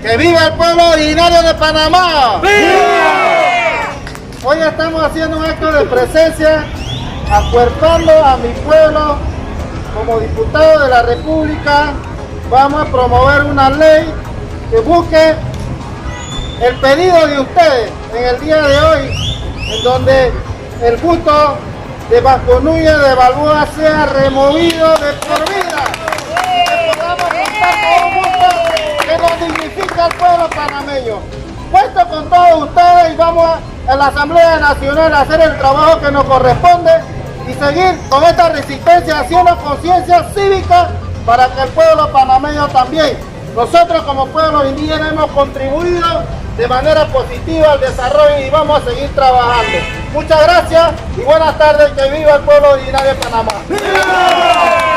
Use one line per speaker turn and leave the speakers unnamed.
¡Que viva el pueblo originario de Panamá!
¡Viva!
Hoy estamos haciendo un acto de presencia, acuerpando a mi pueblo como diputado de la República. Vamos a promover una ley que busque el pedido de ustedes en el día de hoy, en donde el busto de Vasco Núñez de Balboa sea removido de por vida. Que podamos contar con un busto que nos dignifica al pueblo panameño. Puesto con todos ustedes y vamos a la Asamblea Nacional a hacer el trabajo que nos corresponde y seguir con esta resistencia, haciendo conciencia cívica para que el pueblo panameño también, nosotros como pueblo indígena hemos contribuido de manera positiva al desarrollo y vamos a seguir trabajando. Muchas gracias y buenas tardes, que viva el pueblo originario de Panamá.
¡Viva!